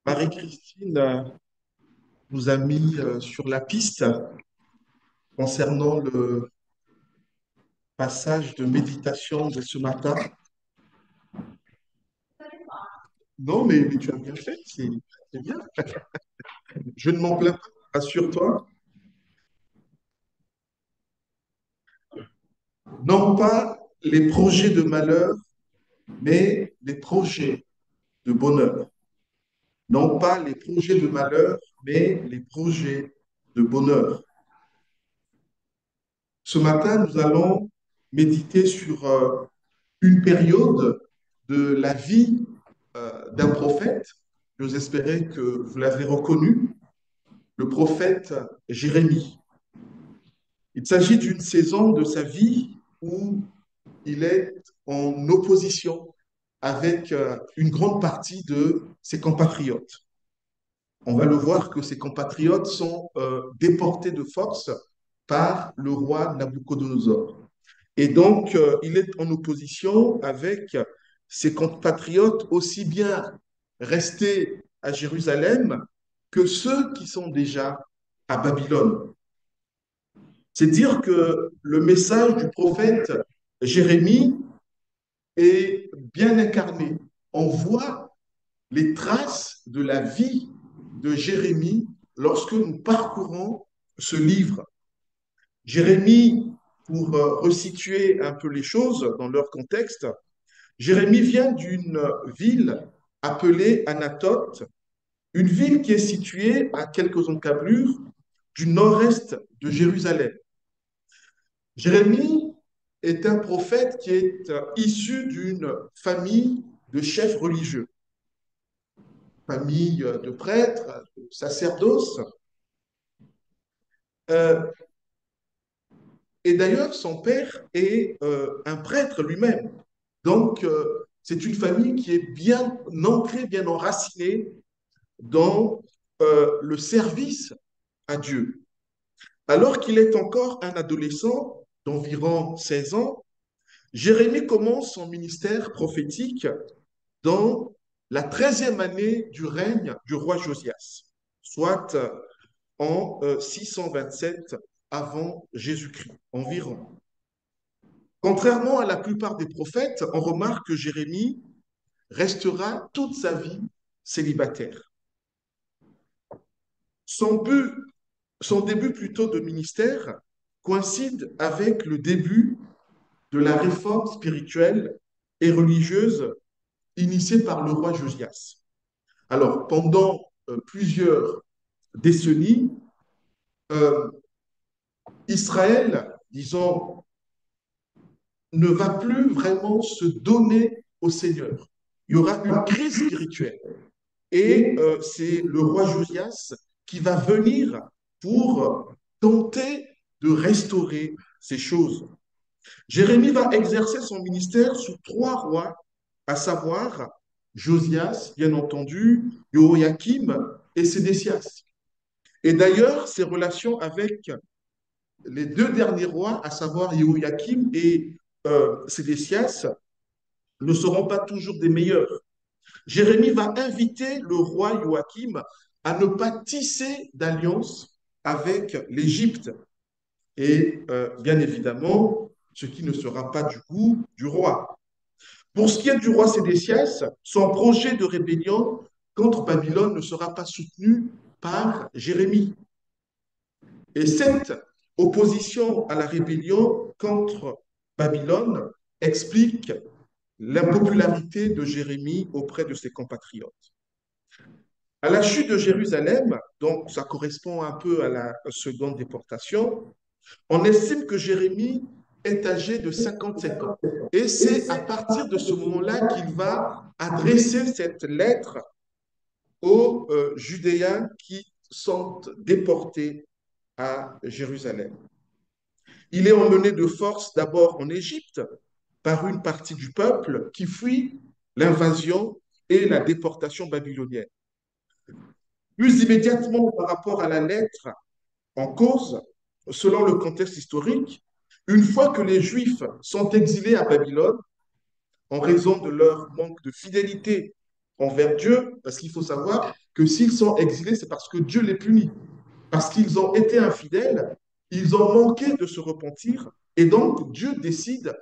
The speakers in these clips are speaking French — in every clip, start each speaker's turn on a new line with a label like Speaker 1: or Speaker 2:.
Speaker 1: Marie-Christine nous a mis sur la piste concernant le passage de méditation de ce matin. Non, mais tu as bien fait, c'est bien. Je ne m'en plains pas, assure-toi. Non pas les projets de malheur, mais les projets de bonheur. Non pas les projets de malheur, mais les projets de bonheur. Ce matin, nous allons méditer sur une période de la vie d'un prophète. J'ose espérer que vous l'avez reconnu, le prophète Jérémie. Il s'agit d'une saison de sa vie où il est en opposition avec une grande partie de ses compatriotes. On va le voir que ses compatriotes sont déportés de force par le roi Nabucodonosor. Et donc, il est en opposition avec ses compatriotes aussi bien restés à Jérusalem que ceux qui sont déjà à Babylone. C'est dire que le message du prophète Jérémie est bien incarné. On voit les traces de la vie de Jérémie lorsque nous parcourons ce livre. Jérémie, pour resituer un peu les choses dans leur contexte, Jérémie vient d'une ville appelée Anathoth, une ville qui est située à quelques encablures du nord-est de Jérusalem. Jérémie est un prophète qui est issu d'une famille de chefs religieux, famille de prêtres, de sacerdoces. Euh, et d'ailleurs, son père est un prêtre lui-même. Donc, c'est une famille qui est bien ancrée, bien enracinée dans le service à Dieu. Alors qu'il est encore un adolescent d'environ 16 ans, Jérémie commence son ministère prophétique dans la 13e année du règne du roi Josias, soit en 627 avant Jésus-Christ environ. Contrairement à la plupart des prophètes, on remarque que Jérémie restera toute sa vie célibataire. Son but, son début plutôt de ministère coïncide avec le début de la réforme spirituelle et religieuse initiée par le roi Josias. Alors, pendant plusieurs décennies, euh, Israël, disons, ne va plus vraiment se donner au Seigneur. Il y aura une crise spirituelle. Et c'est le roi Josias qui va venir pour tenter de restaurer ces choses. Jérémie va exercer son ministère sous trois rois, à savoir Josias, bien entendu, Joachim et Sédécias. Et d'ailleurs, ses relations avec les deux derniers rois, à savoir Joachim et Sédécias, ne seront pas toujours des meilleurs. Jérémie va inviter le roi Joachim à ne pas tisser d'alliance avec l'Égypte. Et bien évidemment, ce qui ne sera pas du goût du roi. Pour ce qui est du roi Sédécias, son projet de rébellion contre Babylone ne sera pas soutenu par Jérémie. Et cette opposition à la rébellion contre Babylone explique l'impopularité de Jérémie auprès de ses compatriotes. À la chute de Jérusalem, donc ça correspond un peu à la seconde déportation, on estime que Jérémie est âgé de 57 ans. Et c'est à partir de ce moment-là qu'il va adresser cette lettre aux Judéens qui sont déportés à Jérusalem. Il est emmené de force d'abord en Égypte par une partie du peuple qui fuit l'invasion et la déportation babylonienne. Plus immédiatement par rapport à la lettre en cause, selon le contexte historique, une fois que les Juifs sont exilés à Babylone en raison de leur manque de fidélité envers Dieu, parce qu'il faut savoir que s'ils sont exilés, c'est parce que Dieu les punit, parce qu'ils ont été infidèles, ils ont manqué de se repentir, et donc Dieu décide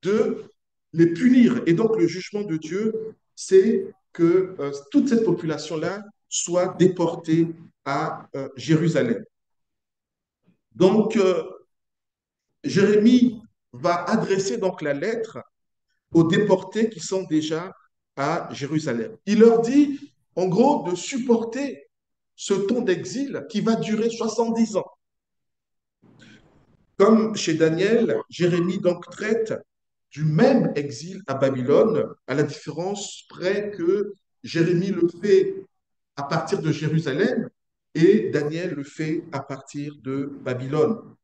Speaker 1: de les punir. Et donc le jugement de Dieu, c'est que toute cette population-là soit déportée à Jérusalem. Donc Jérémie va adresser donc la lettre aux déportés qui sont déjà à Jérusalem. Il leur dit, en gros, de supporter ce temps d'exil qui va durer 70 ans. Comme chez Daniel, Jérémie donc traite du même exil à Babylone, à la différence près que Jérémie le fait à partir de Jérusalem et Daniel le fait à partir de Babylone.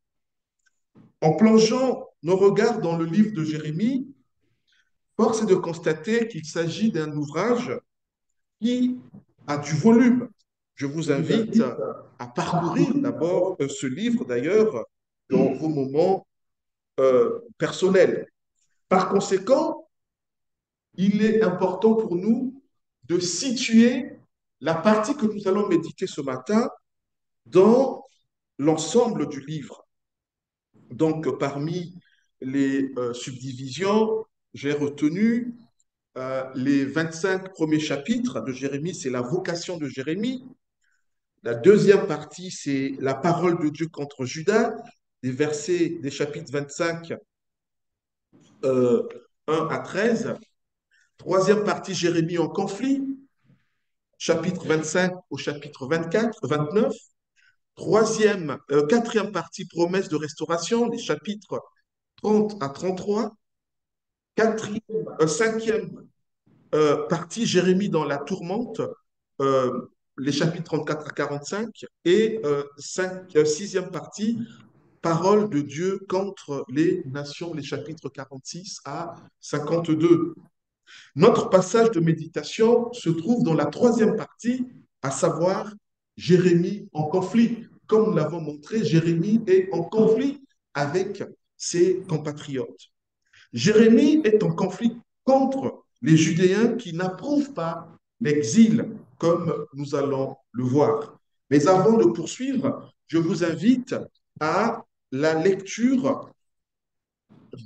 Speaker 1: En plongeant nos regards dans le livre de Jérémie, force est de constater qu'il s'agit d'un ouvrage qui a du volume. Je vous invite à parcourir d'abord ce livre, d'ailleurs, dans vos moments personnels. Par conséquent, il est important pour nous de situer la partie que nous allons méditer ce matin dans l'ensemble du livre. Donc, parmi les subdivisions, j'ai retenu les 25 premiers chapitres de Jérémie, c'est la vocation de Jérémie. La deuxième partie, c'est la parole de Dieu contre Judas, des versets des chapitres 25, 1 à 13. Troisième partie, Jérémie en conflit, chapitre 25 au chapitre 24, 29. Quatrième partie, promesse de restauration, les chapitres 30 à 33. Cinquième partie, Jérémie dans la tourmente, les chapitres 34 à 45. Et sixième partie, parole de Dieu contre les nations, les chapitres 46 à 52. Notre passage de méditation se trouve dans la troisième partie, à savoir Jérémie en conflit. Comme nous l'avons montré, Jérémie est en conflit avec ses compatriotes. Jérémie est en conflit contre les Judéens qui n'approuvent pas l'exil, comme nous allons le voir. Mais avant de poursuivre, je vous invite à la lecture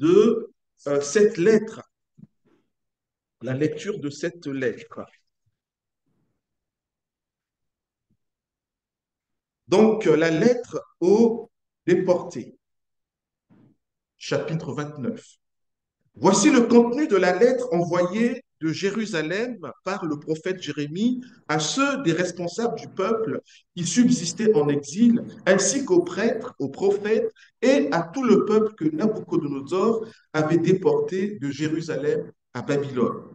Speaker 1: de cette lettre. La lecture de cette lettre. Donc, la lettre aux déportés, chapitre 29. Voici le contenu de la lettre envoyée de Jérusalem par le prophète Jérémie à ceux des responsables du peuple qui subsistaient en exil, ainsi qu'aux prêtres, aux prophètes et à tout le peuple que Nabuchodonosor avait déporté de Jérusalem à Babylone.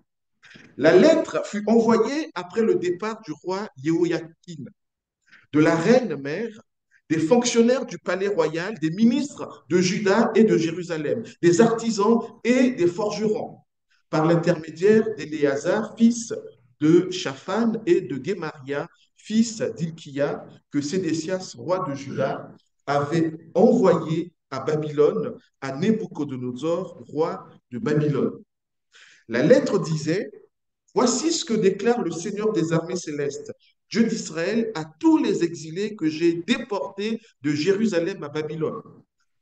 Speaker 1: La lettre fut envoyée après le départ du roi Jéhoïakim, de la reine mère, des fonctionnaires du palais royal, des ministres de Juda et de Jérusalem, des artisans et des forgerons, par l'intermédiaire d'Éléazar, fils de Shaphan, et de Guémaria, fils d'Ilkia, que Sédécias, roi de Juda, avait envoyé à Babylone à Nabuchodonosor, roi de Babylone. La lettre disait: Voici ce que déclare le Seigneur des armées célestes, Dieu d'Israël, à tous les exilés que j'ai déportés de Jérusalem à Babylone.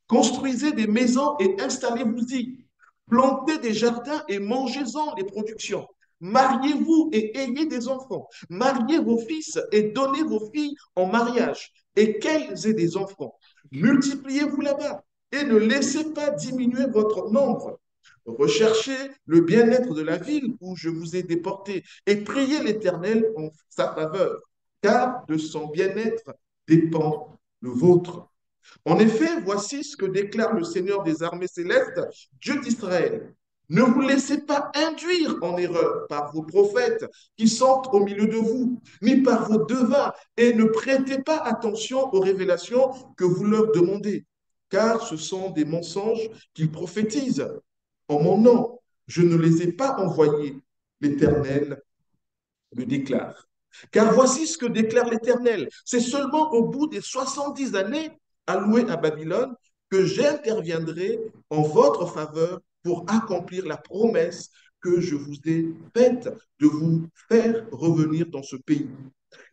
Speaker 1: Construisez des maisons et installez-vous-y. Plantez des jardins et mangez-en les productions. Mariez-vous et ayez des enfants. Mariez vos fils et donnez vos filles en mariage, et qu'elles aient des enfants. Multipliez-vous là-bas et ne laissez pas diminuer votre nombre. Recherchez le bien-être de la ville où je vous ai déporté et priez l'Éternel en sa faveur, car de son bien-être dépend le vôtre. En effet, voici ce que déclare le Seigneur des armées célestes, Dieu d'Israël. Ne vous laissez pas induire en erreur par vos prophètes qui sont au milieu de vous, ni par vos devins, et ne prêtez pas attention aux révélations que vous leur demandez, car ce sont des mensonges qu'ils prophétisent. En mon nom, je ne les ai pas envoyés, l'Éternel le déclare. Car voici ce que déclare l'Éternel. C'est seulement au bout des 70 années allouées à Babylone que j'interviendrai en votre faveur pour accomplir la promesse que je vous ai faite de vous faire revenir dans ce pays.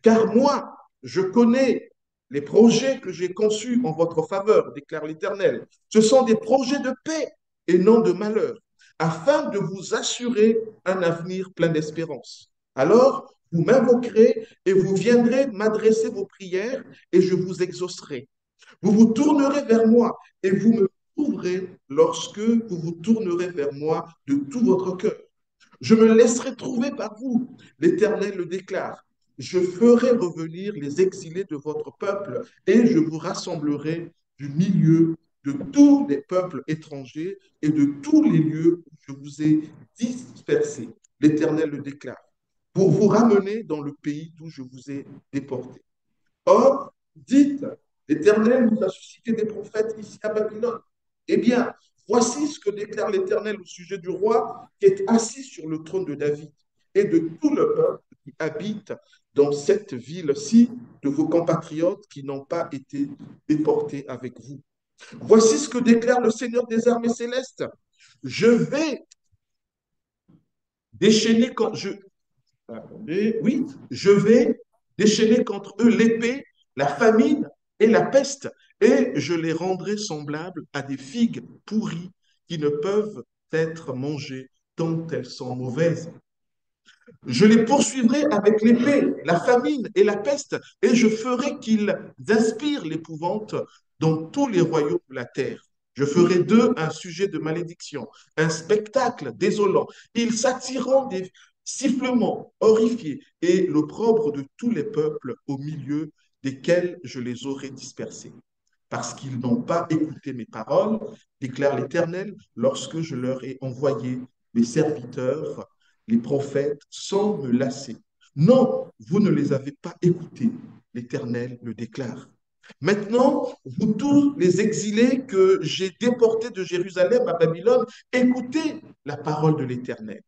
Speaker 1: Car moi, je connais les projets que j'ai conçus en votre faveur, déclare l'Éternel. Ce sont des projets de paix et non de malheur, afin de vous assurer un avenir plein d'espérance. Alors, vous m'invoquerez et vous viendrez m'adresser vos prières et je vous exaucerai. Vous vous tournerez vers moi et vous me trouverez lorsque vous vous tournerez vers moi de tout votre cœur. Je me laisserai trouver par vous, l'Éternel le déclare. Je ferai revenir les exilés de votre peuple et je vous rassemblerai du milieu de tous les peuples étrangers et de tous les lieux où je vous ai dispersés. L'Éternel le déclare, pour vous ramener dans le pays d'où je vous ai déportés. Or, dites, l'Éternel nous a suscité des prophètes ici à Babylone. Eh bien, voici ce que déclare l'Éternel au sujet du roi qui est assis sur le trône de David et de tout le peuple qui habite dans cette ville-ci, de vos compatriotes qui n'ont pas été déportés avec vous. Voici ce que déclare le Seigneur des armées célestes. Je vais déchaîner quand je, attendez, oui, je vais déchaîner contre eux l'épée, la famine et la peste, et je les rendrai semblables à des figues pourries qui ne peuvent être mangées tant elles sont mauvaises. Je les poursuivrai avec l'épée, la famine et la peste, et je ferai qu'ils inspirent l'épouvante dans tous les royaumes de la terre. Je ferai d'eux un sujet de malédiction, un spectacle désolant. Ils s'attireront des sifflements horrifiés et l'opprobre de tous les peuples au milieu desquels je les aurai dispersés. Parce qu'ils n'ont pas écouté mes paroles, déclare l'Éternel, lorsque je leur ai envoyé mes serviteurs les prophètes sans me lasser. Non, vous ne les avez pas écoutés, l'Éternel le déclare. Maintenant, vous tous les exilés que j'ai déportés de Jérusalem à Babylone, écoutez la parole de l'Éternel.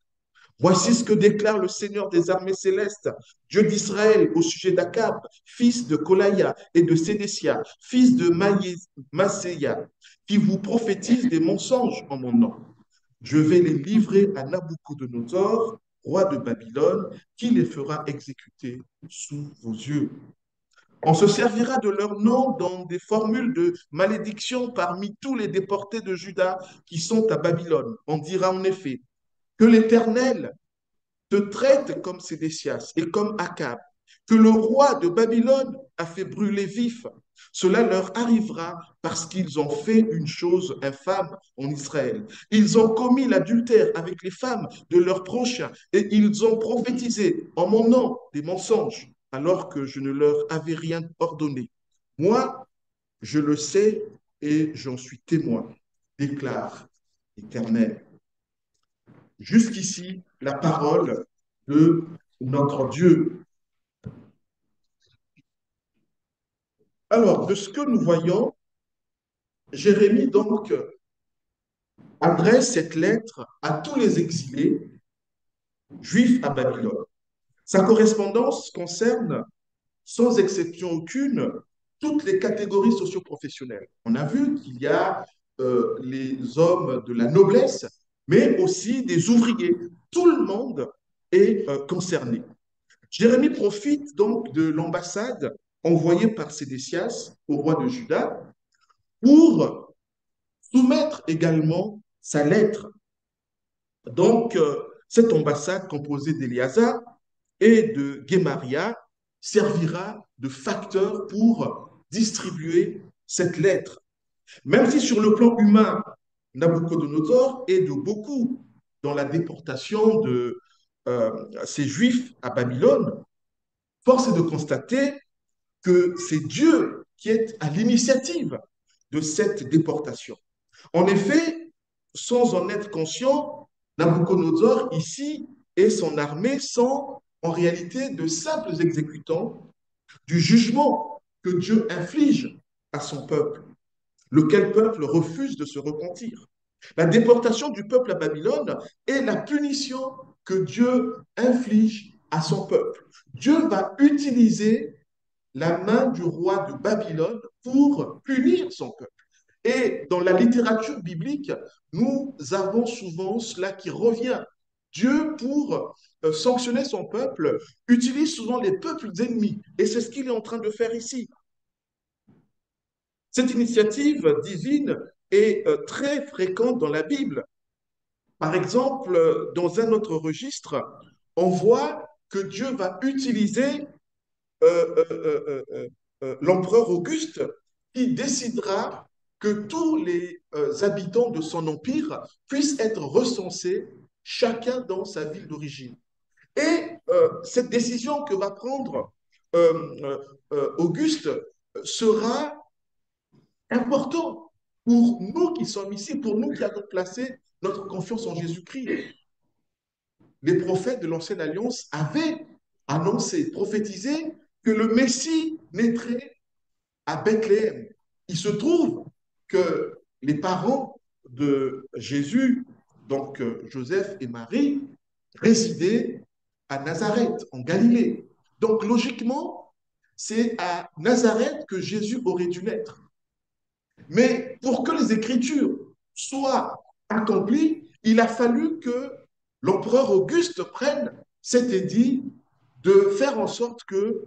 Speaker 1: Voici ce que déclare le Seigneur des armées célestes, Dieu d'Israël, au sujet d'Akab, fils de Kolaïa et de Sédécia, fils de Maséia, qui vous prophétise des mensonges en mon nom. Je vais les livrer à Nabuchodonosor, roi de Babylone, qui les fera exécuter sous vos yeux. On se servira de leur nom dans des formules de malédiction parmi tous les déportés de Juda qui sont à Babylone. On dira en effet que l'Éternel te traite comme Sédécias et comme Akab, que le roi de Babylone a fait brûler vif. Cela leur arrivera parce qu'ils ont fait une chose infâme en Israël. Ils ont commis l'adultère avec les femmes de leurs prochains et ils ont prophétisé en mon nom des mensonges alors que je ne leur avais rien ordonné. Moi, je le sais et j'en suis témoin, déclare l'Éternel. Jusqu'ici, la parole de notre Dieu. Alors, de ce que nous voyons, Jérémie donc adresse cette lettre à tous les exilés juifs à Babylone. Sa correspondance concerne, sans exception aucune, toutes les catégories socioprofessionnelles. On a vu qu'il y a les hommes de la noblesse, mais aussi des ouvriers. Tout le monde est concerné. Jérémie profite donc de l'ambassade envoyée par Sédécias au roi de Juda pour soumettre également sa lettre. Donc, cette ambassade composée d'Éléazar et de Guémaria servira de facteur pour distribuer cette lettre. Même si sur le plan humain, Nabucodonosor aide beaucoup dans la déportation de ces Juifs à Babylone, force est de constater que c'est Dieu qui est à l'initiative de cette déportation. En effet, sans en être conscient, Nabucodonosor ici et son armée sont en réalité de simples exécutants du jugement que Dieu inflige à son peuple, lequel peuple refuse de se repentir. La déportation du peuple à Babylone est la punition que Dieu inflige à son peuple. Dieu va utiliser la main du roi de Babylone pour punir son peuple. Et dans la littérature biblique, nous avons souvent cela qui revient. Dieu, pour sanctionner son peuple, utilise souvent les peuples ennemis. Et c'est ce qu'il est en train de faire ici. Cette initiative divine est très fréquente dans la Bible. Par exemple, dans un autre registre, on voit que Dieu va utiliser l'empereur Auguste qui décidera que tous les habitants de son empire puissent être recensés, chacun dans sa ville d'origine. Et cette décision que va prendre Auguste sera importante pour nous qui sommes ici, pour nous qui avons placé notre confiance en Jésus-Christ. Les prophètes de l'Ancienne Alliance avaient annoncé, prophétisé que le Messie naîtrait à Bethléem. Il se trouve que les parents de Jésus, donc Joseph et Marie, résidaient à Nazareth, en Galilée. Donc logiquement, c'est à Nazareth que Jésus aurait dû naître. Mais pour que les Écritures soient accomplies, il a fallu que l'empereur Auguste prenne cet édit de faire en sorte que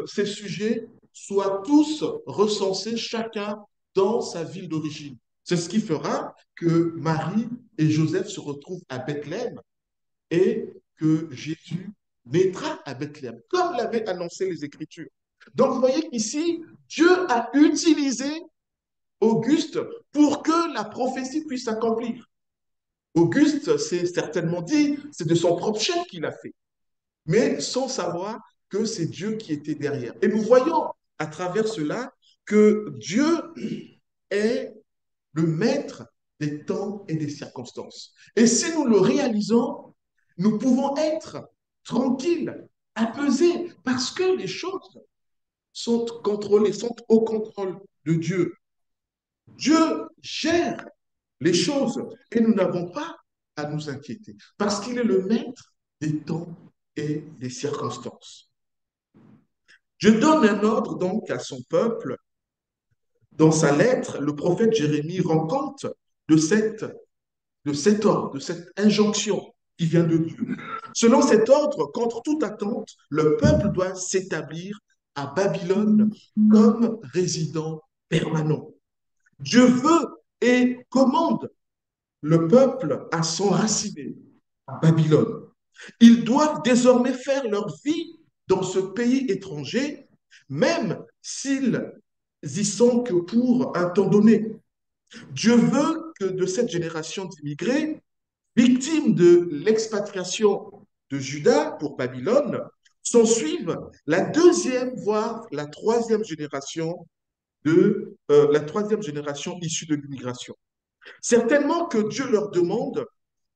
Speaker 1: ces sujets soient tous recensés, chacun dans sa ville d'origine. C'est ce qui fera que Marie et Joseph se retrouvent à Bethléem et que Jésus naîtra à Bethléem, comme l'avaient annoncé les Écritures. Donc, vous voyez qu'ici, Dieu a utilisé Auguste pour que la prophétie puisse s'accomplir. Auguste s'est certainement dit, c'est de son propre chef qu'il a fait, mais sans savoir que c'est Dieu qui était derrière. Et nous voyons à travers cela que Dieu est le maître des temps et des circonstances. Et si nous le réalisons, nous pouvons être tranquilles, apaisés, parce que les choses sont contrôlées, sont au contrôle de Dieu. Dieu gère les choses et nous n'avons pas à nous inquiéter parce qu'il est le maître des temps et des circonstances. Dieu donne un ordre donc à son peuple. Dans sa lettre, le prophète Jérémie rend compte de, cet ordre, de cette injonction qui vient de Dieu. Selon cet ordre, contre toute attente, le peuple doit s'établir à Babylone comme résident permanent. Dieu veut et commande le peuple à s'enraciner à Babylone. Ils doivent désormais faire leur vie dans ce pays étranger, même s'ils y sont que pour un temps donné. Dieu veut que de cette génération d'immigrés, victimes de l'expatriation de Juda pour Babylone, s'en suive la deuxième, voire la troisième génération issue de l'immigration. Certainement que Dieu leur demande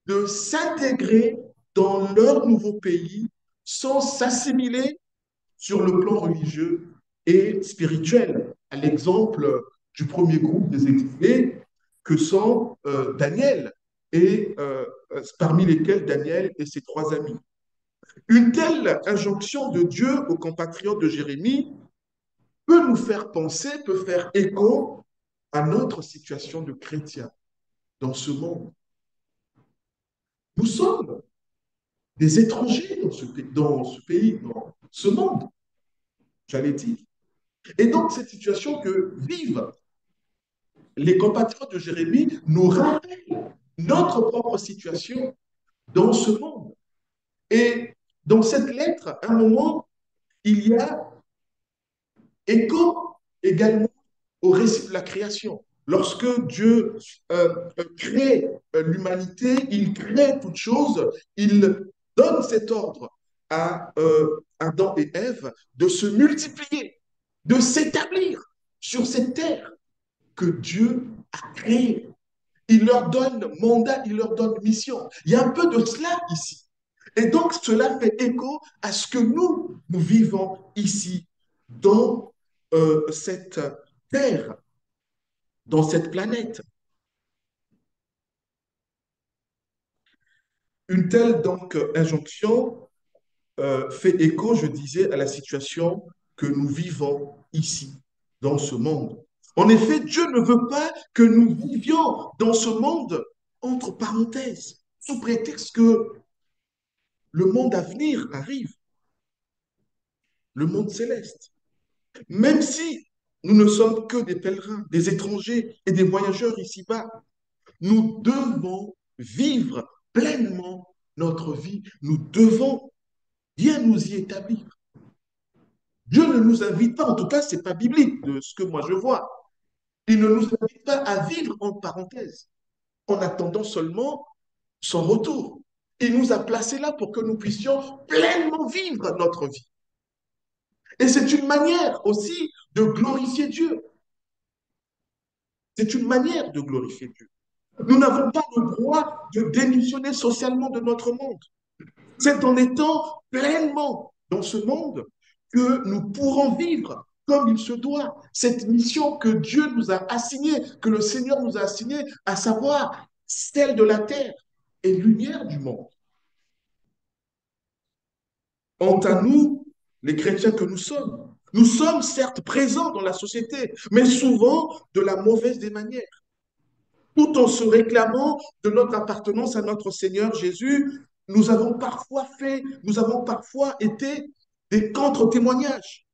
Speaker 1: de s'intégrer dans leur nouveau pays sans s'assimiler sur le plan religieux et spirituel, à l'exemple du premier groupe des exilés que sont Daniel et parmi lesquels Daniel et ses trois amis. Une telle injonction de Dieu aux compatriotes de Jérémie peut nous faire penser, peut faire écho à notre situation de chrétien dans ce monde. Nous sommes des étrangers dans ce pays, dans ce monde, j'allais dire. Et donc, cette situation que vivent les compatriotes de Jérémie nous rappelle notre propre situation dans ce monde. Et dans cette lettre, à un moment, il y a écho également au récit de la création. Lorsque Dieu crée l'humanité, il crée toute chose, il donne cet ordre à Adam et Ève de se multiplier, de s'établir sur cette terre que Dieu a créée. Il leur donne mandat, il leur donne mission. Il y a un peu de cela ici. Et donc, cela fait écho à ce que nous vivons ici, dans cette terre, dans cette planète. Une telle donc injonction fait écho, je disais, à la situation que nous vivons ici, dans ce monde. En effet, Dieu ne veut pas que nous vivions dans ce monde entre parenthèses. sous prétexte que le monde à venir arrive, le monde céleste. Même si nous ne sommes que des pèlerins, des étrangers et des voyageurs ici-bas, nous devons vivre pleinement notre vie. Nous devons bien nous y établir. Dieu ne nous invite pas, en tout cas, ce n'est pas biblique de ce que moi je vois. Il ne nous invite pas à vivre en parenthèse, en attendant seulement son retour. Il nous a placés là pour que nous puissions pleinement vivre notre vie. Et c'est une manière aussi de glorifier Dieu. C'est une manière de glorifier Dieu. Nous n'avons pas le droit de démissionner socialement de notre monde. C'est en étant pleinement dans ce monde que nous pourrons vivre comme il se doit cette mission que Dieu nous a assignée, que le Seigneur nous a assignée, à savoir celle de la terre et lumière du monde. Quant à nous, les chrétiens que nous sommes certes présents dans la société, mais souvent de la mauvaise des manières, tout en se réclamant de notre appartenance à notre Seigneur Jésus. Nous avons parfois été des contre-témoignages.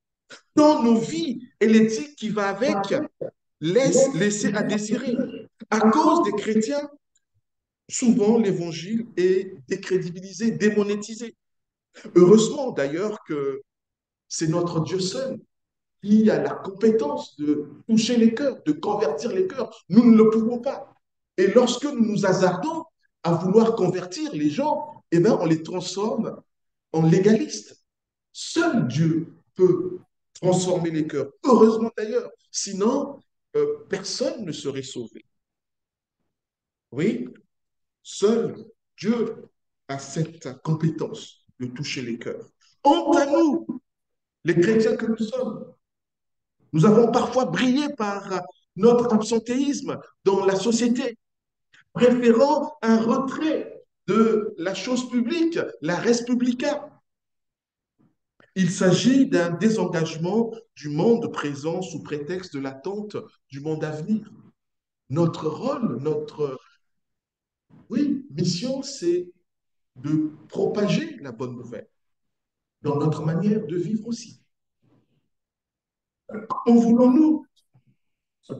Speaker 1: Dans nos vies et l'éthique qui va avec, laisse laisser à désirer. À cause des chrétiens, souvent l'évangile est décrédibilisé, démonétisé. Heureusement d'ailleurs que c'est notre Dieu seul qui a la compétence de toucher les cœurs, de convertir les cœurs. Nous ne le pouvons pas. Et lorsque nous nous hasardons à vouloir convertir les gens, eh bien, on les transforme en légalistes. Seul Dieu peut transformer les cœurs. Heureusement d'ailleurs. Sinon, personne ne serait sauvé. Oui, seul Dieu a cette compétence de toucher les cœurs. Honte à nous, les chrétiens que nous sommes. Nous avons parfois brillé par notre absentéisme dans la société, préférant un retrait de la chose publique, la res publica. Il s'agit d'un désengagement du monde présent sous prétexte de l'attente du monde à venir. Notre rôle, notre mission, c'est de propager la bonne nouvelle dans notre manière de vivre aussi. En voulons-nous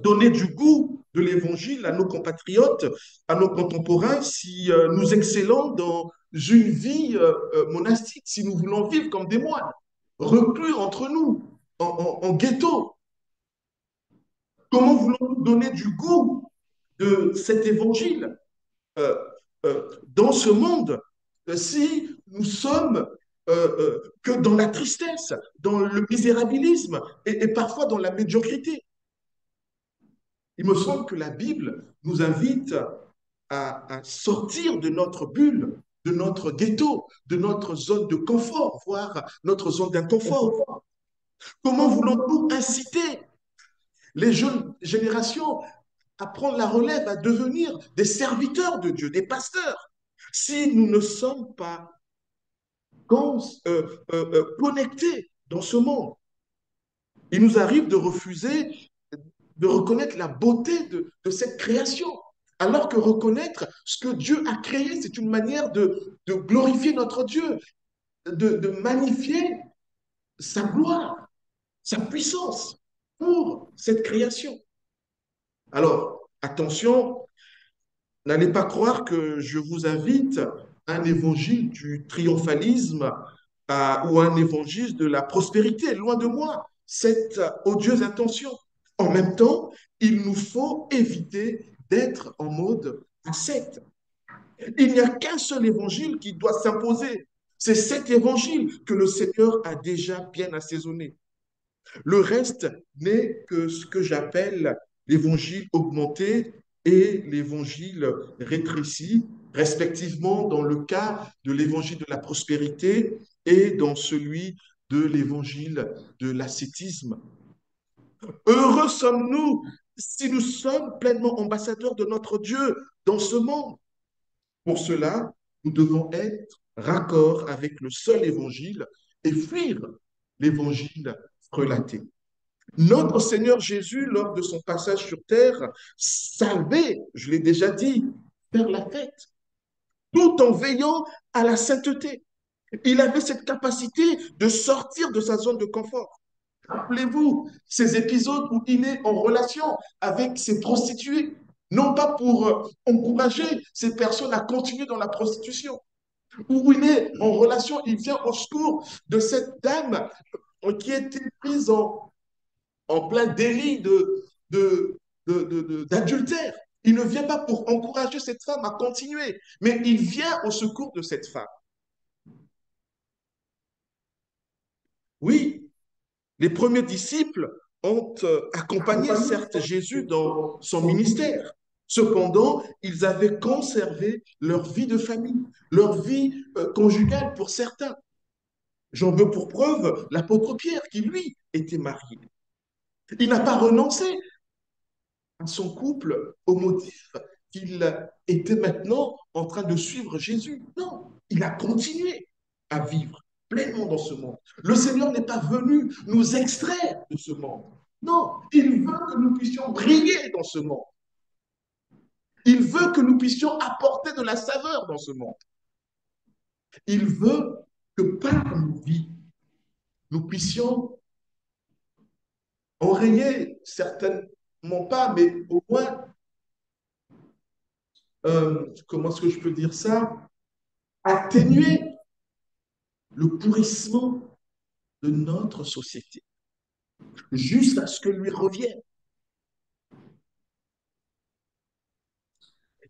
Speaker 1: donner du goût de l'évangile à nos compatriotes, à nos contemporains, si nous excellons dans une vie monastique, si nous voulons vivre comme des moines, reclus entre nous, en ghetto? Comment voulons-nous donner du goût de cet évangile euh, dans ce monde si nous sommes que dans la tristesse, dans le misérabilisme et parfois dans la médiocrité? Il me semble que la Bible nous invite à sortir de notre bulle, de notre ghetto, de notre zone de confort, voire notre zone d'inconfort. Comment voulons-nous inciter les jeunes générations à prendre la relève, à devenir des serviteurs de Dieu, des pasteurs, si nous ne sommes pas connectés dans ce monde? Il nous arrive de refuser de reconnaître la beauté de cette création. Alors que reconnaître ce que Dieu a créé, c'est une manière de glorifier notre Dieu, de magnifier sa gloire, sa puissance pour cette création. Alors, attention, n'allez pas croire que je vous invite à un évangile du triomphalisme ou à un évangile de la prospérité. Loin de moi cette odieuse intention. En même temps, il nous faut éviter d'être en mode ascète. Il n'y a qu'un seul évangile qui doit s'imposer. C'est cet évangile que le Seigneur a déjà bien assaisonné. Le reste n'est que ce que j'appelle l'évangile augmenté et l'évangile rétréci, respectivement dans le cas de l'évangile de la prospérité et dans celui de l'évangile de l'ascétisme. Heureux sommes-nous si nous sommes pleinement ambassadeurs de notre Dieu dans ce monde. Pour cela, nous devons être raccord avec le seul évangile et fuir l'évangile relaté. Notre Seigneur Jésus, lors de son passage sur terre, savait, je l'ai déjà dit, faire la fête. tout en veillant à la sainteté. Il avait cette capacité de sortir de sa zone de confort. Rappelez-vous ces épisodes où il est en relation avec ces prostituées, non pas pour encourager ces personnes à continuer dans la prostitution, où il est en relation, il vient au secours de cette dame qui était prise en plein délit d'adultère. Il ne vient pas pour encourager cette femme à continuer, mais il vient au secours de cette femme. Oui, les premiers disciples ont accompagné certes Jésus dans son ministère. Cependant, ils avaient conservé leur vie de famille, leur vie conjugale pour certains. J'en veux pour preuve l'apôtre Pierre qui, lui, était marié. Il n'a pas renoncé à son couple au motif qu'il était maintenant en train de suivre Jésus. Non, il a continué à vivre pleinement dans ce monde. Le Seigneur n'est pas venu nous extraire de ce monde. Non, il veut que nous puissions briller dans ce monde. Il veut que nous puissions apporter de la saveur dans ce monde. Il veut que par nos vies, nous puissions enrayer, certainement pas, mais au moins, comment est-ce que je peux dire ça, atténuer le pourrissement de notre société, jusqu'à ce que lui revienne.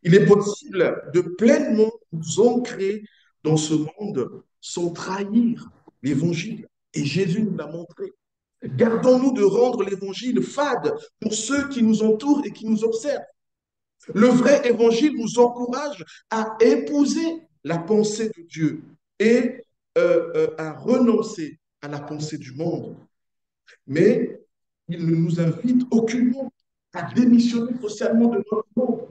Speaker 1: Il est possible de pleinement nous ancrer dans ce monde sans trahir l'évangile. Et Jésus nous l'a montré. Gardons-nous de rendre l'évangile fade pour ceux qui nous entourent et qui nous observent. Le vrai évangile nous encourage à épouser la pensée de Dieu et à renoncer à la pensée du monde. Mais il ne nous invite aucunement à démissionner socialement de notre monde.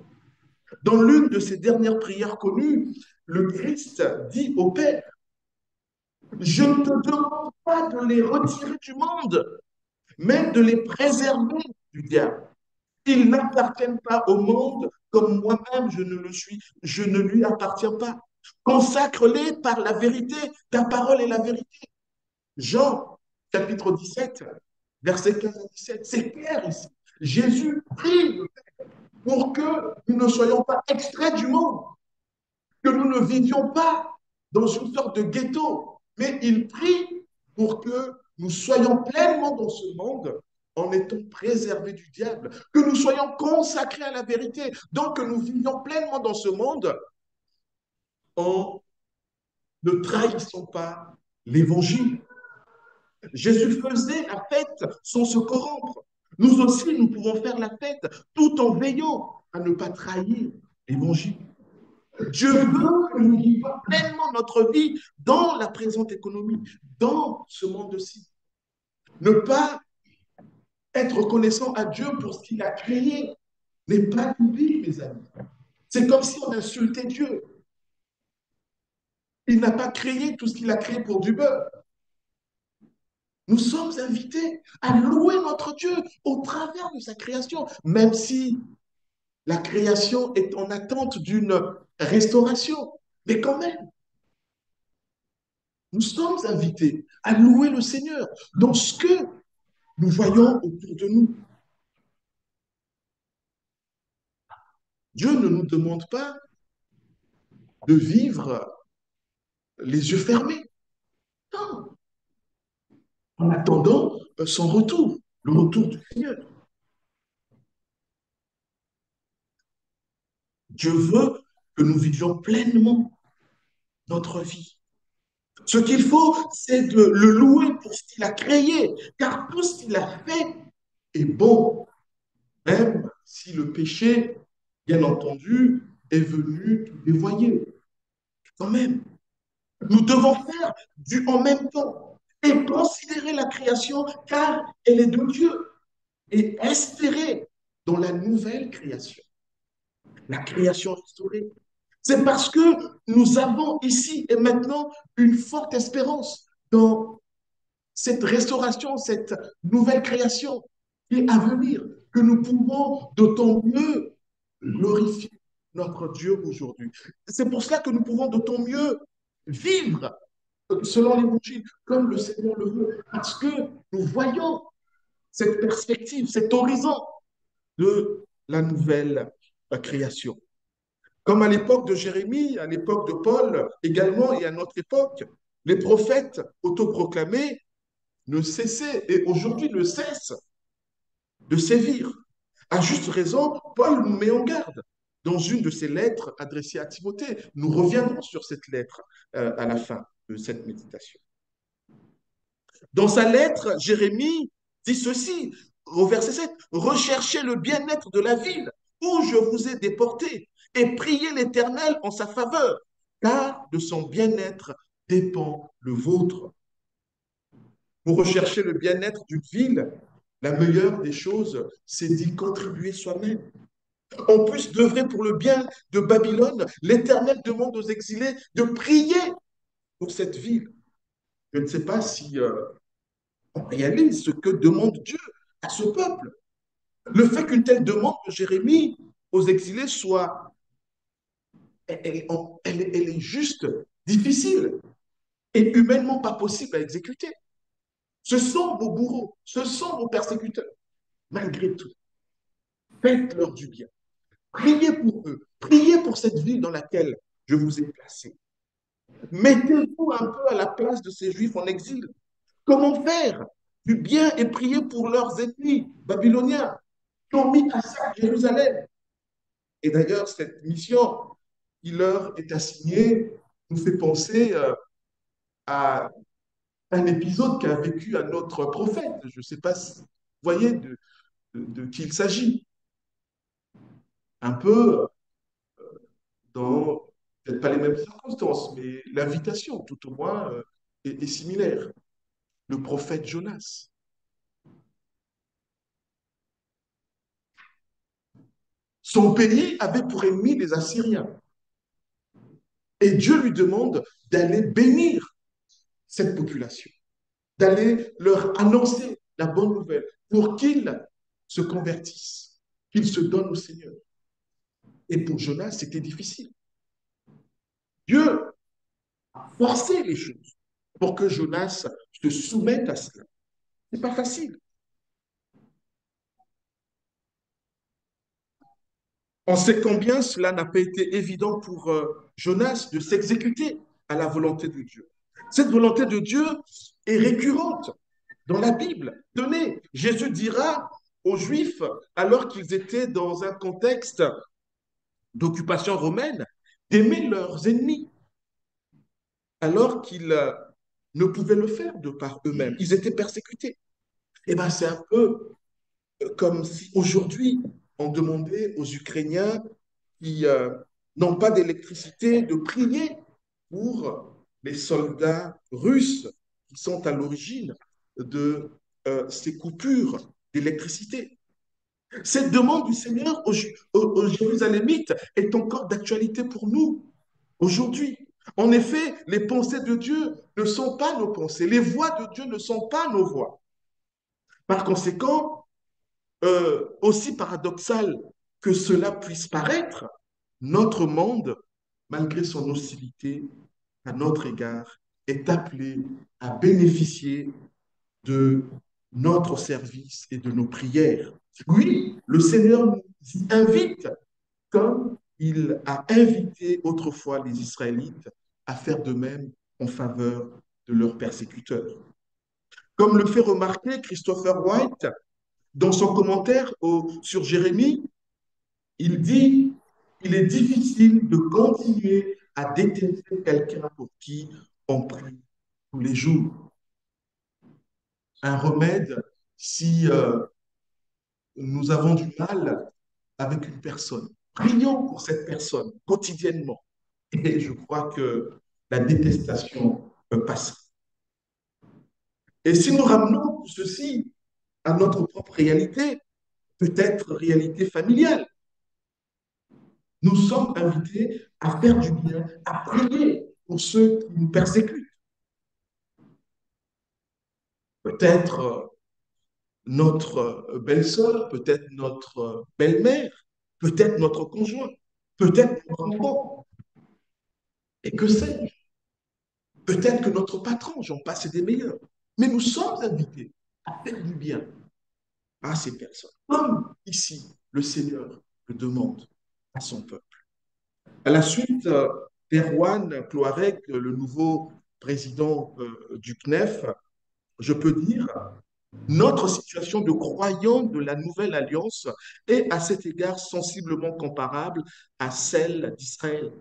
Speaker 1: Dans l'une de ses dernières prières connues, le Christ dit au Père, je ne te demande pas de les retirer du monde, mais de les préserver du diable. Ils n'appartiennent pas au monde comme moi-même je ne le suis, je ne lui appartiens pas. Consacre-les par la vérité, ta parole est la vérité. Jean, chapitre 17, versets 15 à 17, c'est clair ici. Jésus prie pour que nous ne soyons pas extraits du monde, que nous ne vivions pas dans une sorte de ghetto, mais il prie pour que nous soyons pleinement dans ce monde en étant préservés du diable, que nous soyons consacrés à la vérité, donc que nous vivions pleinement dans ce monde en ne trahissons pas l'évangile. Jésus faisait la fête sans se corrompre. Nous aussi, nous pouvons faire la fête tout en veillant à ne pas trahir l'évangile. Dieu veut que nous vivions pleinement notre vie dans la présente économie, dans ce monde-ci. Ne pas être reconnaissant à Dieu pour ce qu'il a créé n'est pas biblique, mes amis. C'est comme si on insultait Dieu. Il n'a pas créé tout ce qu'il a créé pour du beurre. Nous sommes invités à louer notre Dieu au travers de sa création, même si la création est en attente d'une restauration. Mais quand même, nous sommes invités à louer le Seigneur dans ce que nous voyons autour de nous. Dieu ne nous demande pas de vivre les yeux fermés. Non, en attendant son retour, le retour du Seigneur. Dieu veut que nous vivions pleinement notre vie. Ce qu'il faut, c'est de le louer pour ce qu'il a créé, car tout ce qu'il a fait est bon, même si le péché, bien entendu, est venu tout dévoyer. Quand même, nous devons faire du en même temps et considérer la création car elle est de Dieu et espérer dans la nouvelle création, la création restaurée. C'est parce que nous avons ici et maintenant une forte espérance dans cette restauration, cette nouvelle création qui est à venir, que nous pouvons d'autant mieux glorifier notre Dieu aujourd'hui. C'est pour cela que nous pouvons d'autant mieux vivre selon l'Évangile, comme le Seigneur le veut, parce que nous voyons cette perspective, cet horizon de la nouvelle création. Comme à l'époque de Jérémie, à l'époque de Paul également, et à notre époque, les prophètes autoproclamés ne cessaient et aujourd'hui ne cessent de sévir. À juste raison, Paul nous met en garde dans une de ses lettres adressées à Timothée. Nous reviendrons sur cette lettre à la fin de cette méditation. Dans sa lettre, Jérémie dit ceci, au verset 7, recherchez le bien-être de la ville où je vous ai déporté et priez l'Éternel en sa faveur, car de son bien-être dépend le vôtre. Pour rechercher le bien-être d'une ville, la meilleure des choses, c'est d'y contribuer soi-même. En plus d'œuvrer pour le bien de Babylone, l'Éternel demande aux exilés de prier pour cette ville. Je ne sais pas si on réalise ce que demande Dieu à ce peuple. Le fait qu'une telle demande de Jérémie aux exilés soit, elle est juste difficile et humainement pas possible à exécuter. Ce sont vos bourreaux, ce sont vos persécuteurs. Malgré tout, faites-leur du bien. Priez pour eux. Priez pour cette ville dans laquelle je vous ai placé. Mettez-vous un peu à la place de ces Juifs en exil. Comment faire du bien et prier pour leurs ennemis babyloniens qui ont mis à sac Jérusalem? Et d'ailleurs, cette mission qui leur est assignée nous fait penser à un épisode qu'a vécu un autre prophète. Je ne sais pas si vous voyez de qui il s'agit. Un peu dans, peut-être pas les mêmes circonstances, mais l'invitation, tout au moins, est similaire. Le prophète Jonas. Son pays avait pour ennemi les Assyriens. Et Dieu lui demande d'aller bénir cette population, d'aller leur annoncer la bonne nouvelle pour qu'ils se convertissent, qu'ils se donnent au Seigneur. Et pour Jonas, c'était difficile. Dieu a forcé les choses pour que Jonas se soumette à cela. Ce n'est pas facile. On sait combien cela n'a pas été évident pour Jonas de s'exécuter à la volonté de Dieu. Cette volonté de Dieu est récurrente dans la Bible. Tenez, Jésus dira aux Juifs, alors qu'ils étaient dans un contexte d'occupation romaine, d'aimer leurs ennemis, alors qu'ils ne pouvaient le faire de par eux-mêmes. Ils étaient persécutés. Eh bien, c'est un peu comme si aujourd'hui, on demandait aux Ukrainiens qui n'ont pas d'électricité de prier pour les soldats russes qui sont à l'origine de ces coupures d'électricité. Cette demande du Seigneur aux Jérusalémites est encore d'actualité pour nous aujourd'hui. En effet, les pensées de Dieu ne sont pas nos pensées, les voix de Dieu ne sont pas nos voix. Par conséquent, aussi paradoxal que cela puisse paraître, notre monde, malgré son hostilité à notre égard, est appelé à bénéficier de notre service et de nos prières. Oui, le Seigneur nous y invite, comme il a invité autrefois les Israélites à faire de même en faveur de leurs persécuteurs. Comme le fait remarquer Christopher White dans son commentaire sur Jérémie, il dit, il est difficile de continuer à détester quelqu'un pour qui on prie tous les jours. Un remède si nous avons du mal avec une personne. Prions pour cette personne quotidiennement. Et je crois que la détestation passera. Et si nous ramenons ceci à notre propre réalité, peut-être réalité familiale, nous sommes invités à faire du bien, à prier pour ceux qui nous persécutent. Peut-être notre belle-sœur, peut-être notre belle-mère, peut-être notre conjoint. peut-être notre enfant, et que sais-je, peut-être que notre patron, j'en passe des meilleurs. Mais nous sommes invités à faire du bien à ces personnes, comme ici le Seigneur le demande à son peuple. À la suite d'Erwan Cloarec, le nouveau président du CNEF, je peux dire notre situation de croyants de la nouvelle alliance est à cet égard sensiblement comparable à celle d'Israël.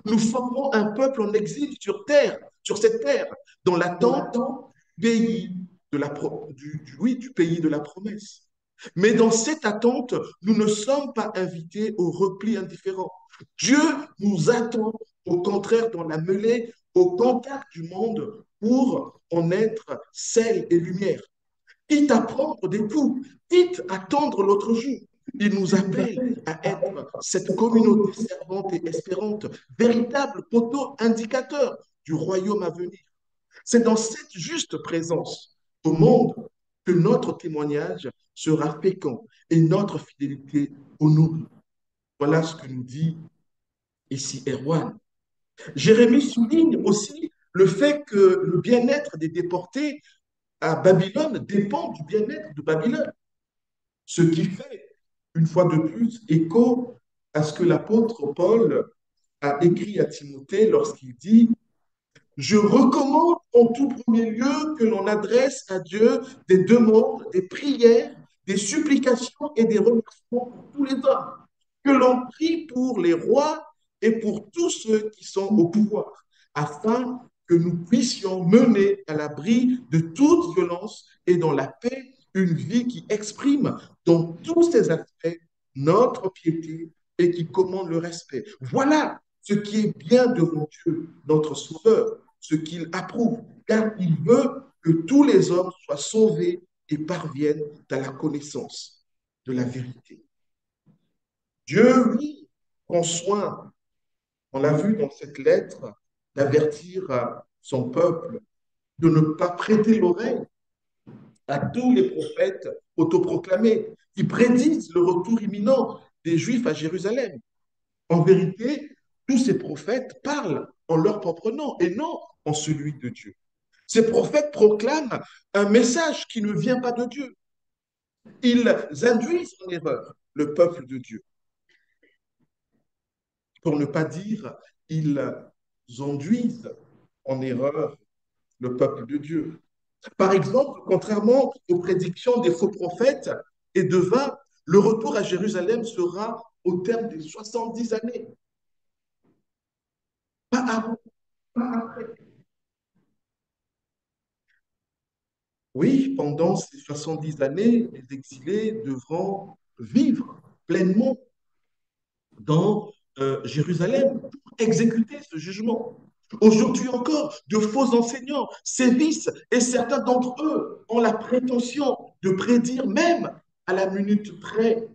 Speaker 1: Nous formons un peuple en exil sur terre, sur cette terre, dans l'attente du pays de la, oui, du pays de la promesse. Mais dans cette attente, nous ne sommes pas invités au repli indifférent. Dieu nous attend, au contraire, dans la mêlée, au contact du monde, pour en être sel et lumière, quitte à prendre des coups, quitte à tendre l'autre jour. Il nous appelle à être cette communauté servante et espérante, véritable poteau indicateur du royaume à venir. C'est dans cette juste présence au monde que notre témoignage sera fécond et notre fidélité honorée. Voilà ce que nous dit ici Erwan. Jérémie souligne aussi le fait que le bien-être des déportés à Babylone dépend du bien-être de Babylone. Ce qui fait, une fois de plus, écho à ce que l'apôtre Paul a écrit à Timothée lorsqu'il dit je recommande en tout premier lieu que l'on adresse à Dieu des demandes, des prières, des supplications et des remerciements pour tous les hommes, que l'on prie pour les rois et pour tous ceux qui sont au pouvoir, afin que nous puissions mener à l'abri de toute violence et dans la paix une vie qui exprime dans tous ses aspects notre piété et qui commande le respect. Voilà ce qui est bien devant Dieu, notre Sauveur, ce qu'il approuve, car il veut que tous les hommes soient sauvés et parviennent à la connaissance de la vérité. Dieu, lui, prend soin, on l'a vu dans cette lettre, d'avertir son peuple de ne pas prêter l'oreille à tous les prophètes autoproclamés qui prédisent le retour imminent des Juifs à Jérusalem. En vérité, tous ces prophètes parlent en leur propre nom et non en celui de Dieu. Ces prophètes proclament un message qui ne vient pas de Dieu. Ils induisent en erreur le peuple de Dieu. Pour ne pas dire, ils induisent en erreur le peuple de Dieu. Par exemple, contrairement aux prédictions des faux prophètes et devins, le retour à Jérusalem sera au terme des 70 années, pas avant, pas après. Oui, pendant ces 70 années, les exilés devront vivre pleinement dans Jérusalem pour exécuter ce jugement. Aujourd'hui encore, de faux enseignants sévissent et certains d'entre eux ont la prétention de prédire même à la minute près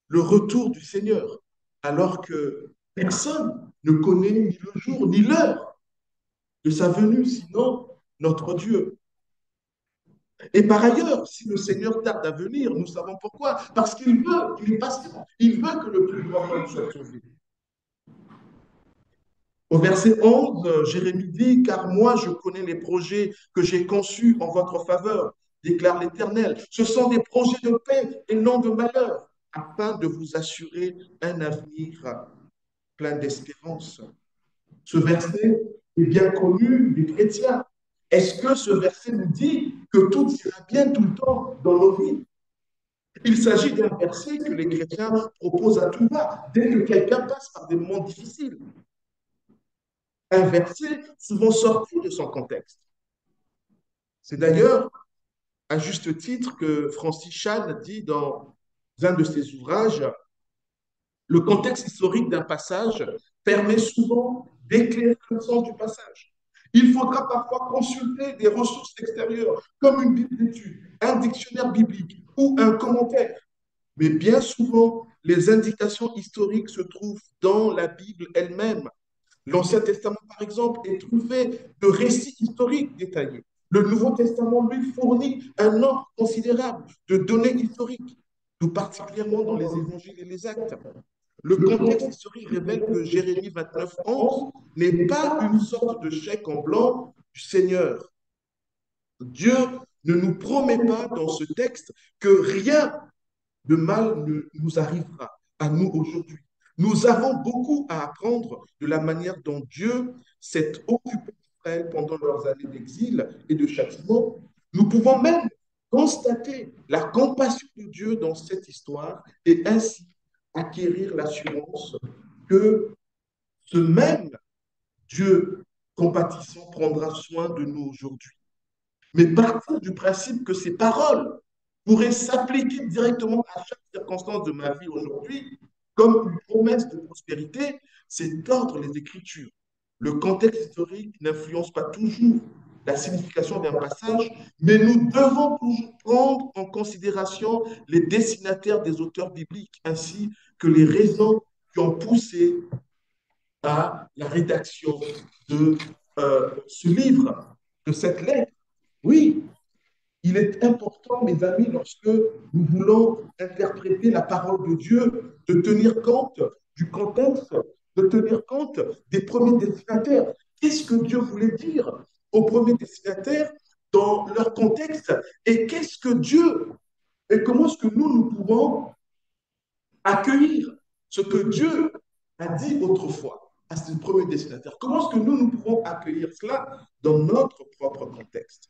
Speaker 1: le retour du Seigneur, alors que personne ne connaît ni le jour ni l'heure de sa venue, sinon notre Dieu. Et par ailleurs, si le Seigneur tarde à venir, nous savons pourquoi. Parce qu'il veut, il est patient, il veut que le plus grand nombre soit sauvé. Au verset 11, Jérémie dit, car moi je connais les projets que j'ai conçus en votre faveur, déclare l'Éternel. Ce sont des projets de paix et non de malheur, afin de vous assurer un avenir plein d'espérance. Ce verset est bien connu des chrétiens. Est-ce que ce verset nous dit que tout ira bien tout le temps dans nos vies? Il s'agit d'un verset que les chrétiens proposent à tout va dès que quelqu'un passe par des moments difficiles. Un verset souvent sorti de son contexte. C'est d'ailleurs à juste titre que Francis Chan dit dans un de ses ouvrages, le contexte historique d'un passage permet souvent d'éclairer le sens du passage. Il faudra parfois consulter des ressources extérieures, comme une Bible d'études, un dictionnaire biblique ou un commentaire. Mais bien souvent, les indications historiques se trouvent dans la Bible elle-même. L'Ancien Testament, par exemple, est trouvé de récits historiques détaillés. Le Nouveau Testament, lui, fournit un nombre considérable de données historiques, tout particulièrement dans les évangiles et les actes. Le contexte historique révèle que Jérémie 29, 11 n'est pas une sorte de chèque en blanc du Seigneur. Dieu ne nous promet pas dans ce texte que rien de mal ne nous arrivera à nous aujourd'hui. Nous avons beaucoup à apprendre de la manière dont Dieu s'est occupé d'Israël pendant leurs années d'exil et de châtiment. Nous pouvons même constater la compassion de Dieu dans cette histoire et ainsi acquérir l'assurance que ce même Dieu compatissant prendra soin de nous aujourd'hui. Mais partir du principe que ces paroles pourraient s'appliquer directement à chaque circonstance de ma vie aujourd'hui, comme une promesse de prospérité, c'est tordre les Écritures. Le contexte historique n'influence pas toujours la signification d'un passage, mais nous devons toujours prendre en considération les destinataires des auteurs bibliques, ainsi que les raisons qui ont poussé à la rédaction de ce livre, de cette lettre. Oui, il est important, mes amis, lorsque nous voulons interpréter la parole de Dieu, de tenir compte du contexte, de tenir compte des premiers destinataires. Qu'est-ce que Dieu voulait dire aux premiers destinataires dans leur contexte et qu'est-ce que Dieu et comment est-ce que nous pouvons accueillir ce que Dieu a dit autrefois à ses premiers destinataires? Comment est-ce que nous pouvons accueillir cela dans notre propre contexte?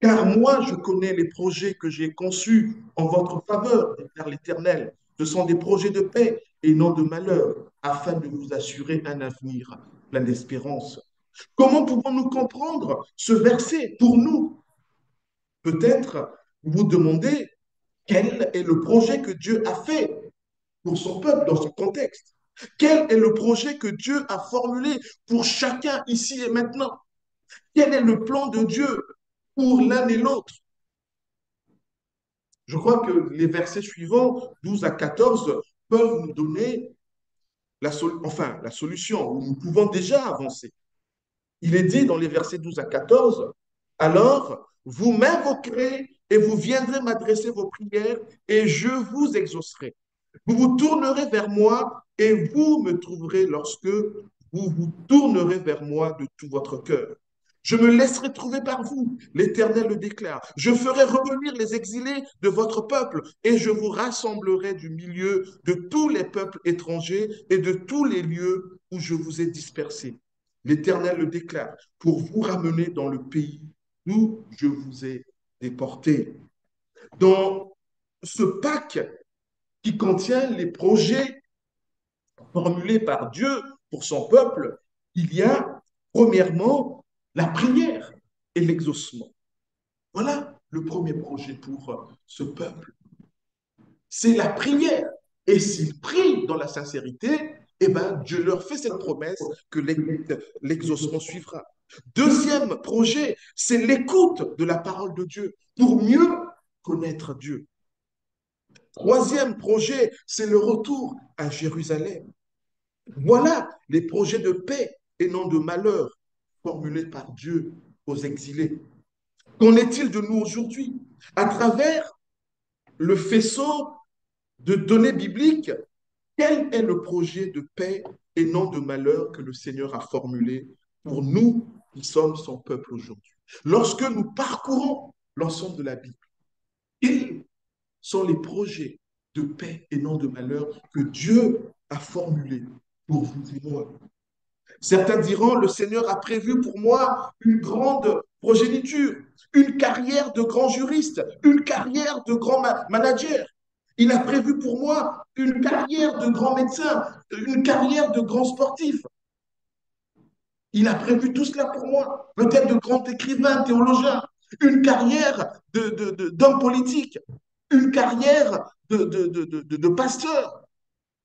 Speaker 1: Car moi, je connais les projets que j'ai conçus en votre faveur, déclare l'Éternel. Ce sont des projets de paix et non de malheur, afin de vous assurer un avenir plein d'espérance. Comment pouvons-nous comprendre ce verset pour nous? Peut-être vous demandez quel est le projet que Dieu a fait pour son peuple dans son contexte. Quel est le projet que Dieu a formulé pour chacun ici et maintenant? Quel est le plan de Dieu pour l'un et l'autre? Je crois que les versets suivants, 12 à 14, peuvent nous donner la solution, où nous pouvons déjà avancer. Il est dit dans les versets 12 à 14, alors vous m'invoquerez et vous viendrez m'adresser vos prières et je vous exaucerai. Vous vous tournerez vers moi et vous me trouverez lorsque vous vous tournerez vers moi de tout votre cœur. Je me laisserai trouver par vous, l'Éternel le déclare. Je ferai revenir les exilés de votre peuple et je vous rassemblerai du milieu de tous les peuples étrangers et de tous les lieux où je vous ai dispersés. L'Éternel le déclare, pour vous ramener dans le pays où je vous ai déportés. Dans ce Pâques qui contient les projets formulés par Dieu pour son peuple, il y a premièrement la prière et l'exaucement. Voilà le premier projet pour ce peuple. C'est la prière. Et s'ils prient dans la sincérité, eh ben, Dieu leur fait cette promesse que l'exaucement suivra. Deuxième projet, c'est l'écoute de la parole de Dieu pour mieux connaître Dieu. Troisième projet, c'est le retour à Jérusalem. Voilà les projets de paix et non de malheur formulés par Dieu aux exilés. Qu'en est-il de nous aujourd'hui? À travers le faisceau de données bibliques, quel est le projet de paix et non de malheur que le Seigneur a formulé pour nous qui sommes son peuple aujourd'hui? Lorsque nous parcourons l'ensemble de la Bible, quels sont les projets de paix et non de malheur que Dieu a formulés pour vous et moi? Certains diront, le Seigneur a prévu pour moi une grande progéniture, une carrière de grand juriste, une carrière de grand manager. Il a prévu pour moi une carrière de grand médecin, une carrière de grand sportif. Il a prévu tout cela pour moi. Peut-être de grand écrivain, théologien, une carrière d'homme politique, une carrière de pasteur,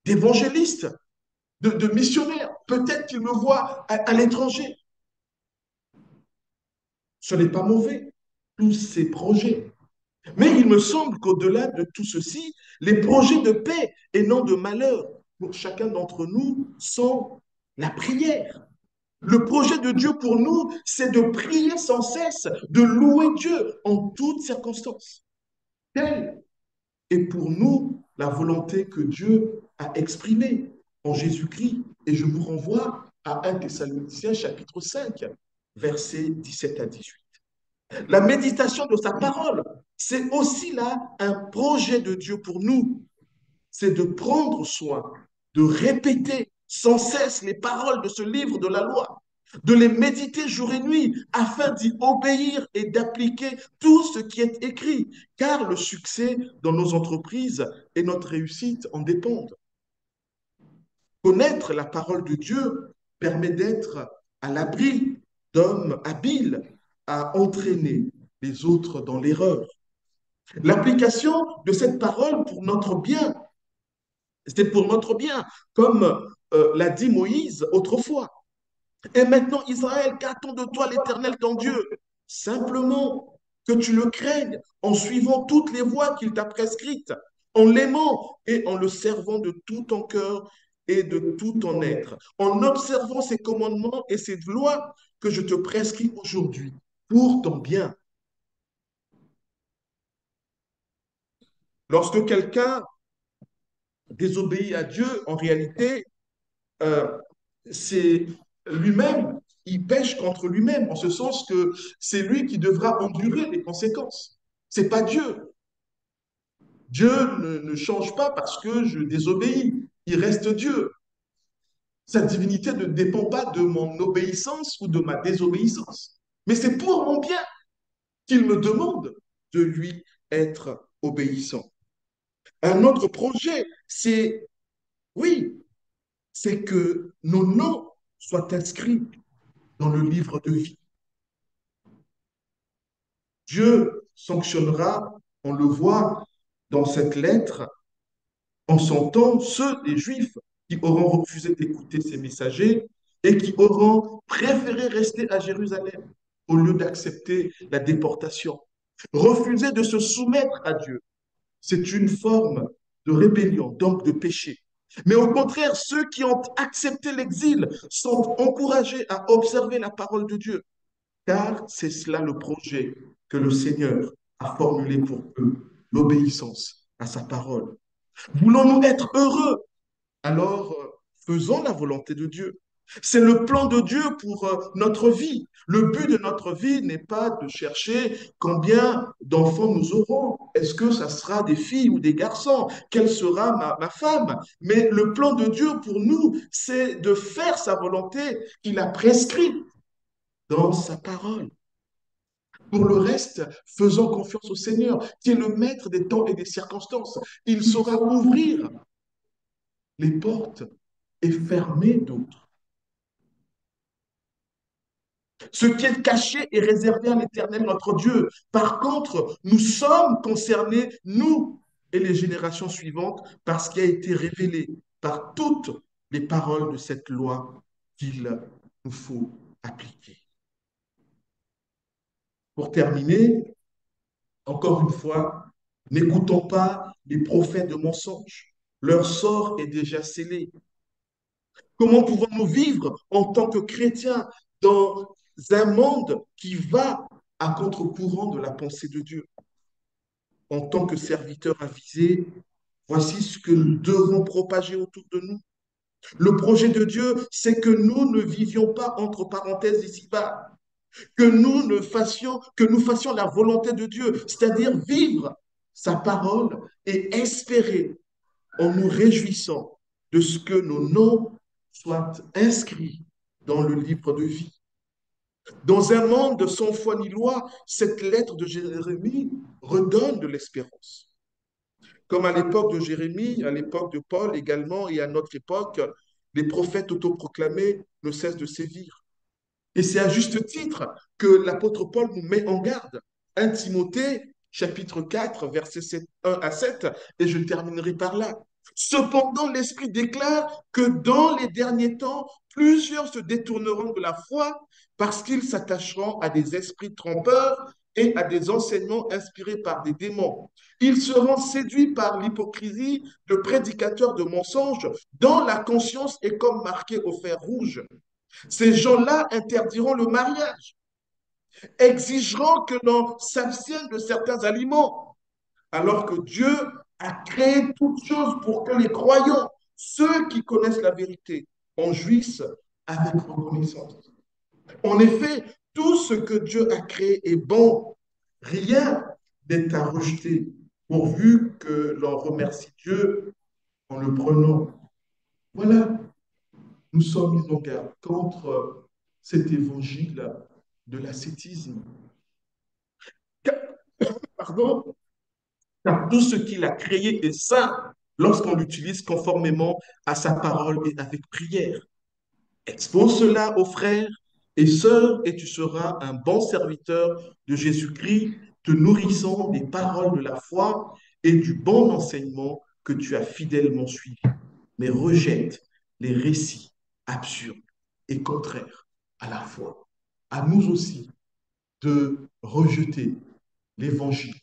Speaker 1: d'évangéliste, de missionnaire. Peut-être qu'il me voit à l'étranger. Ce n'est pas mauvais, tous ces projets. Mais il me semble qu'au-delà de tout ceci, les projets de paix et non de malheur pour chacun d'entre nous sont la prière. Le projet de Dieu pour nous, c'est de prier sans cesse, de louer Dieu en toutes circonstances. Tel est pour nous la volonté que Dieu a exprimée en Jésus-Christ. Et je vous renvoie à 1 Thessaloniciens chapitre 5, versets 17 à 18. La méditation de sa parole, c'est aussi là un projet de Dieu pour nous. C'est de prendre soin, de répéter sans cesse les paroles de ce livre de la loi, de les méditer jour et nuit afin d'y obéir et d'appliquer tout ce qui est écrit, car le succès dans nos entreprises et notre réussite en dépendent. Connaître la parole de Dieu permet d'être à l'abri d'hommes habiles à entraîner les autres dans l'erreur. L'application de cette parole pour notre bien, c'est pour notre bien, comme l'a dit Moïse autrefois. Et maintenant, Israël, qu'attend de toi l'Éternel ton Dieu? Simplement que tu le craignes en suivant toutes les voies qu'il t'a prescrites, en l'aimant et en le servant de tout ton cœur et de tout ton être, en observant ses commandements et ses lois que je te prescris aujourd'hui pour ton bien. Lorsque quelqu'un désobéit à Dieu, en réalité, euh, c'est lui-même, il pêche contre lui-même, en ce sens que c'est lui qui devra endurer les conséquences. C'est pas Dieu. Dieu ne change pas parce que je désobéis. Il reste Dieu. Sa divinité ne dépend pas de mon obéissance ou de ma désobéissance. Mais c'est pour mon bien qu'il me demande de lui être obéissant. Un autre projet, c'est, oui, c'est que nos noms soient inscrits dans le livre de vie. Dieu sanctionnera, on le voit dans cette lettre, en son temps, ceux des Juifs qui auront refusé d'écouter ses messagers et qui auront préféré rester à Jérusalem au lieu d'accepter la déportation. Refuser de se soumettre à Dieu, c'est une forme de rébellion, donc de péché. Mais au contraire, ceux qui ont accepté l'exil sont encouragés à observer la parole de Dieu, car c'est cela le projet que le Seigneur a formulé pour eux, l'obéissance à sa parole. Voulons-nous être heureux? Alors, faisons la volonté de Dieu. C'est le plan de Dieu pour notre vie. Le but de notre vie n'est pas de chercher combien d'enfants nous aurons. Est-ce que ça sera des filles ou des garçons? Quelle sera ma femme? Mais le plan de Dieu pour nous, c'est de faire sa volonté qu'il a prescrite dans sa parole. Pour le reste, faisons confiance au Seigneur, qui est le maître des temps et des circonstances. Il saura ouvrir les portes et fermer d'autres. Ce qui est caché est réservé à l'Éternel, notre Dieu. Par contre, nous sommes concernés, nous et les générations suivantes, par ce qui a été révélé par toutes les paroles de cette loi qu'il nous faut appliquer. Pour terminer, encore une fois, n'écoutons pas les prophètes de mensonges. Leur sort est déjà scellé. Comment pouvons-nous vivre en tant que chrétiens dans un monde qui va à contre-courant de la pensée de Dieu? En tant que serviteurs avisés, voici ce que nous devons propager autour de nous. Le projet de Dieu, c'est que nous ne vivions pas entre parenthèses ici-bas, que nous fassions la volonté de Dieu, c'est-à-dire vivre sa parole et espérer en nous réjouissant de ce que nos noms soient inscrits dans le livre de vie. Dans un monde sans foi ni loi, cette lettre de Jérémie redonne de l'espérance. Comme à l'époque de Jérémie, à l'époque de Paul également, et à notre époque, les prophètes autoproclamés ne cessent de sévir. Et c'est à juste titre que l'apôtre Paul nous met en garde. 1 Timothée, chapitre 4, versets 1 à 7, et je terminerai par là. Cependant, l'Esprit déclare que dans les derniers temps, plusieurs se détourneront de la foi parce qu'ils s'attacheront à des esprits trompeurs et à des enseignements inspirés par des démons. Ils seront séduits par l'hypocrisie de prédicateurs de mensonges dont la conscience est comme marquée au fer rouge. Ces gens-là interdiront le mariage, exigeront que l'on s'abstienne de certains aliments, alors que Dieu a créé toutes choses pour que les croyants, ceux qui connaissent la vérité, en jouissent avec reconnaissance. En effet, tout ce que Dieu a créé est bon. Rien n'est à rejeter, pourvu que l'on remercie Dieu en le prenant. Voilà, nous sommes mis en garde contre cet évangile de l'ascétisme. Pardon, car tout ce qu'il a créé est saint lorsqu'on l'utilise conformément à sa parole et avec prière. Expose cela aux frères et sœurs et tu seras un bon serviteur de Jésus-Christ, te nourrissant des paroles de la foi et du bon enseignement que tu as fidèlement suivi. Mais rejette les récits absurdes et contraires à la foi. À nous aussi de rejeter l'évangile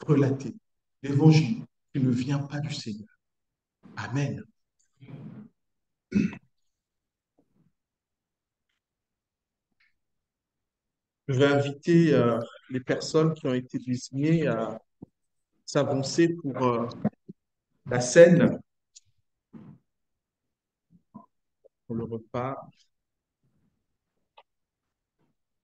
Speaker 1: relaté, l'évangile qui ne vient pas du Seigneur. Amen. Je vais inviter les personnes qui ont été désignées à s'avancer pour la scène, pour le repas.